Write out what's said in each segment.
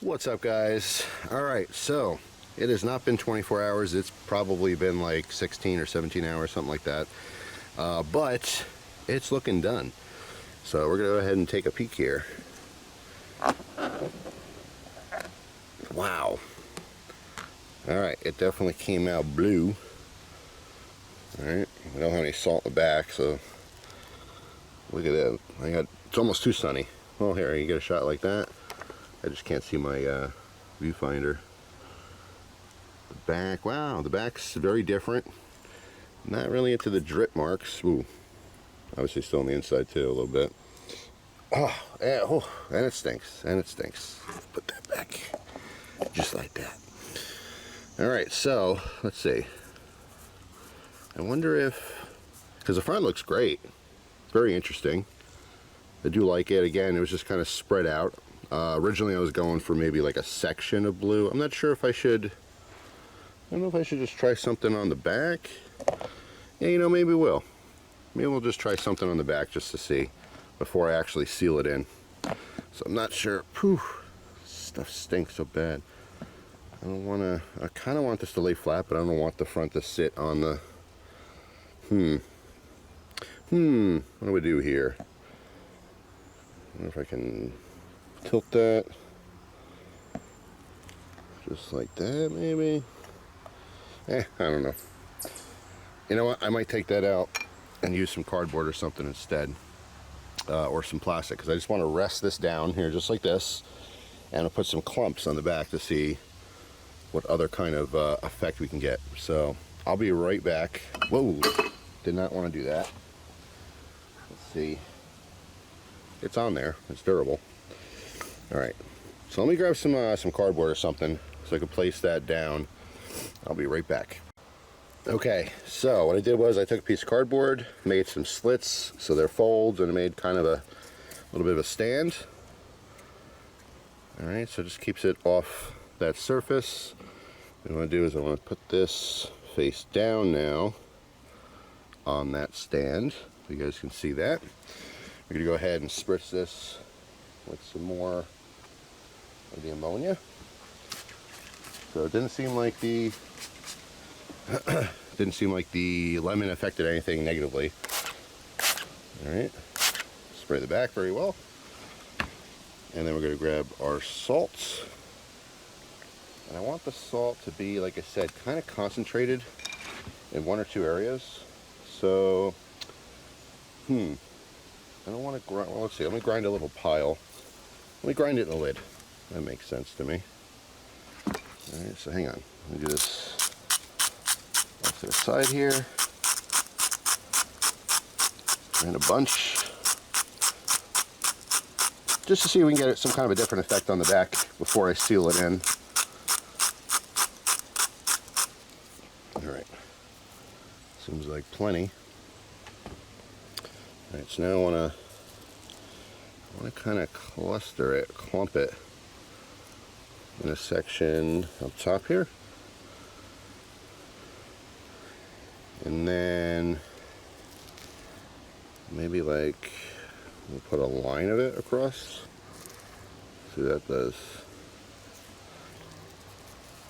What's up, guys? Alright, so it has not been 24 hours. It's probably been like 16 or 17 hours, something like that. But it's looking done. So we're going to go ahead and take a peek here. Wow. Alright, it definitely came out blue. Alright, we don't have any salt in the back, so look at that. It's almost too sunny. Well, here, you get a shot like that. I just can't see my viewfinder. The back, wow, the back's very different. Not really into the drip marks. Ooh, obviously still on the inside too a little bit. Oh, and it stinks, and it stinks. Put that back, just like that. All right, so let's see. I wonder if, because the front looks great. It's very interesting. I do like it. Again, it was just kind of spread out. Originally I was going for maybe like a section of blue. I'm not sure if I should, I don't know if I should just try something on the back. Yeah, you know, maybe we'll. Maybe we'll just try something on the back just to see before I actually seal it in. So I'm not sure. Phew, stuff stinks so bad. I don't want to, I kind of want this to lay flat, but I don't want the front to sit on the, what do we do here? I wonder if I can tilt that just like that, maybe. I don't know. You know what, I might take that out and use some cardboard or something instead, or some plastic, because I just want to rest this down here just like this, and I'll put some clumps on the back to see what other kind of effect we can get. So I'll be right back. Whoa, did not want to do that. Let's see, it's on there, it's durable. All right, so let me grab some cardboard or something so I can place that down. I'll be right back. Okay, so what I did was I took a piece of cardboard, made some slits so they're folds, and I made kind of a little bit of a stand. All right, so it just keeps it off that surface. What I want to do is I want to put this face down now on that stand, so you guys can see that. We're going to go ahead and spritz this with some more of the ammonia. So it didn't seem like the lemon affected anything negatively. All right, spray the back very well, and then we're going to grab our salt. And I want the salt to be, like I said, kind of concentrated in one or two areas. So, I don't want to grind. Well, let's see. Let me grind a little pile. Let me grind it in the lid. That makes sense to me. All right, so hang on. Let me do this off to the side here. And a bunch. Just to see if we can get some kind of a different effect on the back before I seal it in. All right. Seems like plenty. All right, so now I want to kind of cluster it, clump it in a section up top here, and then maybe like we'll put a line of it across. See what that does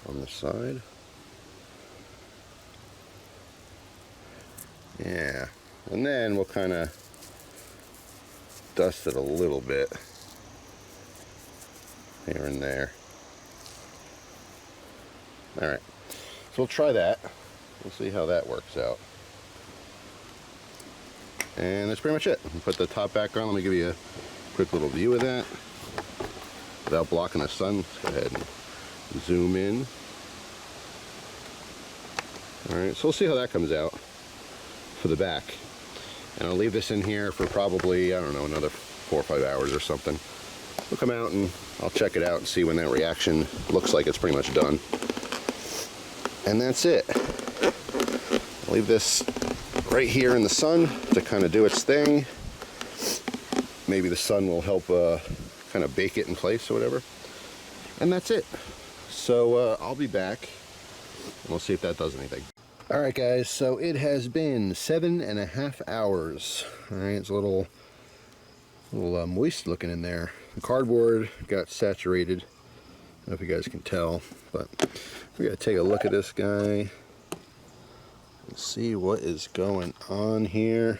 on the side. Yeah, and then we'll kind of dust it a little bit here and there. All right, so we'll try that. We'll see how that works out. And that's pretty much it. Put the top back on. Let me give you a quick little view of that without blocking the sun. Let's go ahead and zoom in. All right, so we'll see how that comes out for the back. And I'll leave this in here for probably, I don't know, another 4 or 5 hours or something. We'll come out and I'll check it out and see when that reaction looks like it's pretty much done. And that's it. I'll leave this right here in the sun to kind of do its thing. Maybe the sun will help kind of bake it in place or whatever. And that's it. So I'll be back and we'll see if that does anything. Alright guys, so it has been 7.5 hours. Alright, it's a little moist looking in there. The cardboard got saturated know if you guys can tell, but we gotta take a look at this guy and see what is going on here.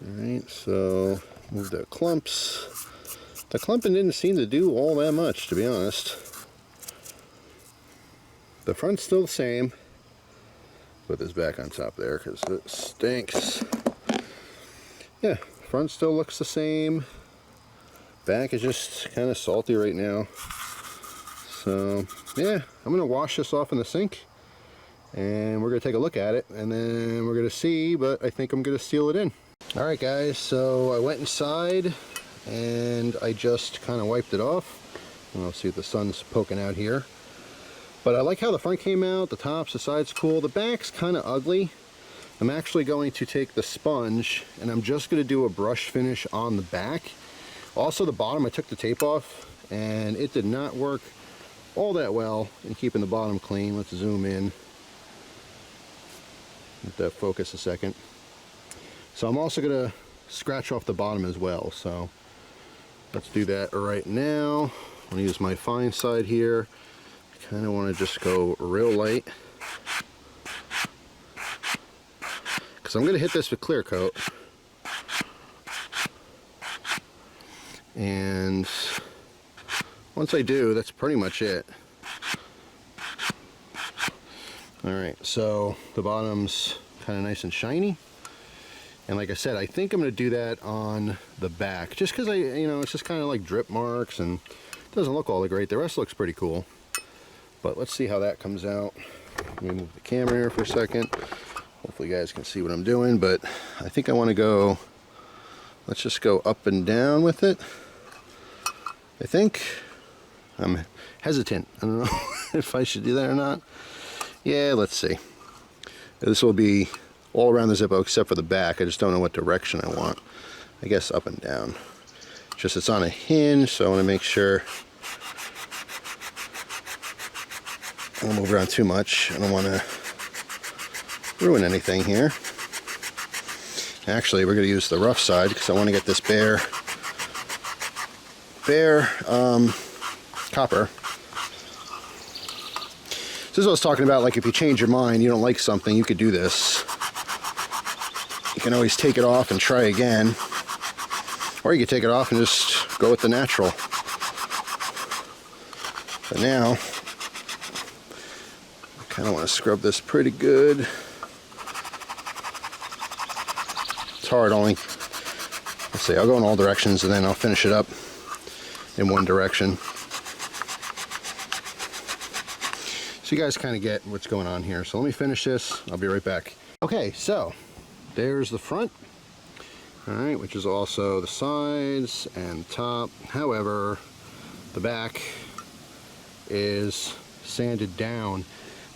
Alright, so move the clumps. The clumping didn't seem to do all that much, to be honest. The front's still the same. Put this back on top there because it stinks. Yeah, front still looks the same. Back is just kind of salty right now. So yeah, I'm gonna wash this off in the sink and we're gonna take a look at it and then we're gonna see, but I think I'm gonna seal it in. All right guys, so I went inside and I just kind of wiped it off. And I'll see if the sun's poking out here. But I like how the front came out, the tops, the side's cool. The back's kind of ugly. I'm actually going to take the sponge and I'm just going to do a brush finish on the back. Also the bottom, I took the tape off and it did not work all that well in keeping the bottom clean. Let's zoom in. Let that focus a second. So I'm also going to scratch off the bottom as well. So let's do that right now. I'm going to use my fine side here. I kind of want to just go real light. Because I'm going to hit this with clear coat. And once I do, that's pretty much it. Alright, so the bottom's kind of nice and shiny. And like I said, I think I'm going to do that on the back. Just because it's just kind of like drip marks and it doesn't look all that great. The rest looks pretty cool. But let's see how that comes out. Let me move the camera here for a second. Hopefully you guys can see what I'm doing, but I think I want to go, let's just go up and down with it. I think I'm hesitant. I don't know if I should do that or not. Yeah, let's see. This will be all around the Zippo except for the back. I just don't know what direction I want. I guess up and down. Just it's on a hinge, so I want to make sure I don't move around too much. I don't want to ruin anything here. Actually, we're going to use the rough side because I want to get this bare copper. This is what I was talking about, like if you change your mind, you don't like something, you could do this. You can always take it off and try again. Or you could take it off and just go with the natural. But now, I kind of want to scrub this pretty good. It's hard only, let's see, I'll go in all directions and then I'll finish it up in one direction. So you guys kind of get what's going on here. So let me finish this. I'll be right back. Okay, so there's the front. All right, which is also the sides and top. However, the back is sanded down.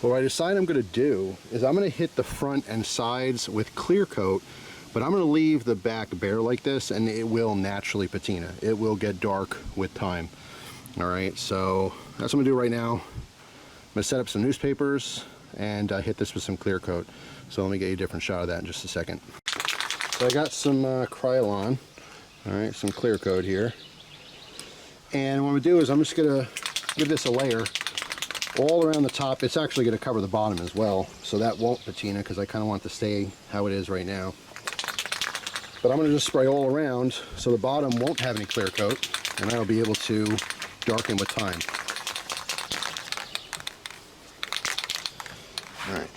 But what I decide I'm going to do is I'm going to hit the front and sides with clear coat, but I'm going to leave the back bare like this, and it will naturally patina. It will get dark with time. All right, so that's what I'm going to do right now. I'm going to set up some newspapers and hit this with some clear coat. So let me get you a different shot of that in just a second. So I got some Krylon, all right, some clear coat here. And what I'm going to do is I'm just going to give this a layer all around the top. It's actually going to cover the bottom as well, so that won't patina because I kind of want it to stay how it is right now. But I'm going to just spray all around so the bottom won't have any clear coat, and I'll be able to darken with time. All right.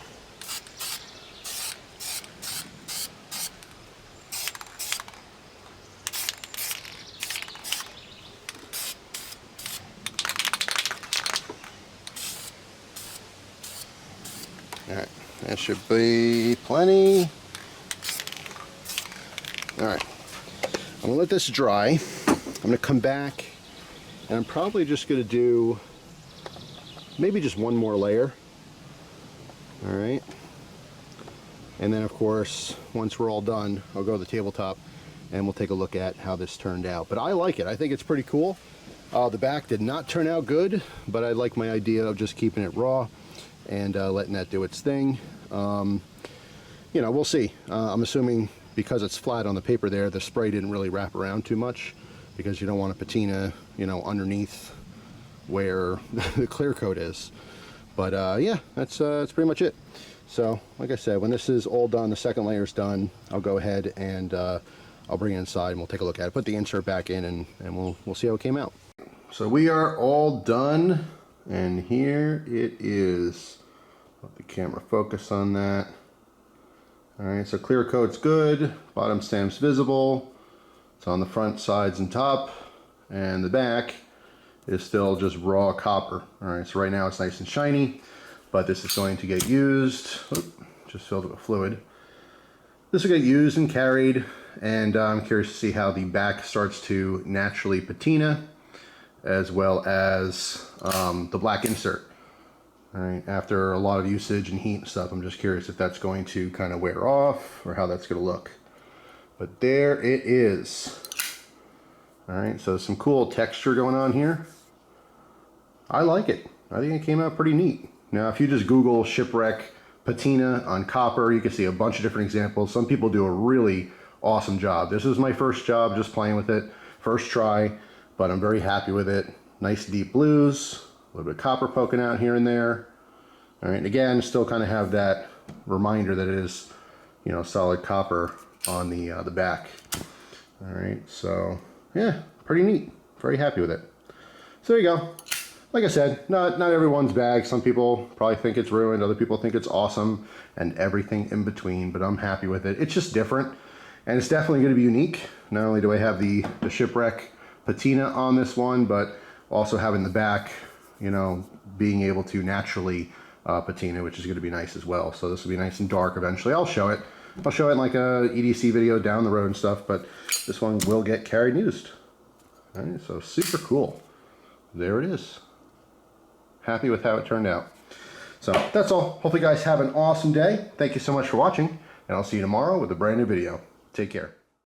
Alright, that should be plenty. Alright, I'm going to let this dry. I'm going to come back and I'm probably just going to do maybe just one more layer. Alright, and then of course once we're all done I'll go to the tabletop and we'll take a look at how this turned out. But I like it. I think it's pretty cool. The back did not turn out good, but I like my idea of just keeping it raw and letting that do its thing. You know, we'll see. I'm assuming because it's flat on the paper there, the spray didn't really wrap around too much because you don't want a patina, you know, underneath where the clear coat is. But yeah, that's pretty much it. So like I said, when this is all done, the second layer is done, I'll go ahead and I'll bring it inside and we'll take a look at it, put the insert back in, and we'll see how it came out. So we are all done, and here it is. Let the camera focus on that. Alright, so clear coat's good, bottom stamp's visible, it's on the front, sides, and top, and the back is still just raw copper. Alright, so right now it's nice and shiny, but this is going to get used. Just filled it with fluid. This will get used and carried, and I'm curious to see how the back starts to naturally patina, as well as the black insert. All right, after a lot of usage and heat and stuff, I'm just curious if that's going to kind of wear off or how that's going to look. But there it is. All right, so some cool texture going on here. I like it. I think it came out pretty neat. Now, if you just Google Shipwreck patina on copper, you can see a bunch of different examples. Some people do a really awesome job. This is my first job just playing with it, first try, but I'm very happy with it. Nice deep blues, a little bit of copper poking out here and there. All right, and again, still kind of have that reminder that it is, you know, solid copper on the back. All right, so yeah, pretty neat. Very happy with it. So there you go. Like I said, not everyone's bag. Some people probably think it's ruined. Other people think it's awesome, and everything in between. But I'm happy with it. It's just different, and it's definitely going to be unique. Not only do I have the Shipwreck patina on this one, but also having the back, you know, being able to naturally patina, which is going to be nice as well. So this will be nice and dark eventually. I'll show it. I'll show it in like a EDC video down the road and stuff, but this one will get carried and used. All right, so super cool. There it is. Happy with how it turned out. So that's all. Hopefully you guys have an awesome day. Thank you so much for watching, and I'll see you tomorrow with a brand new video. Take care.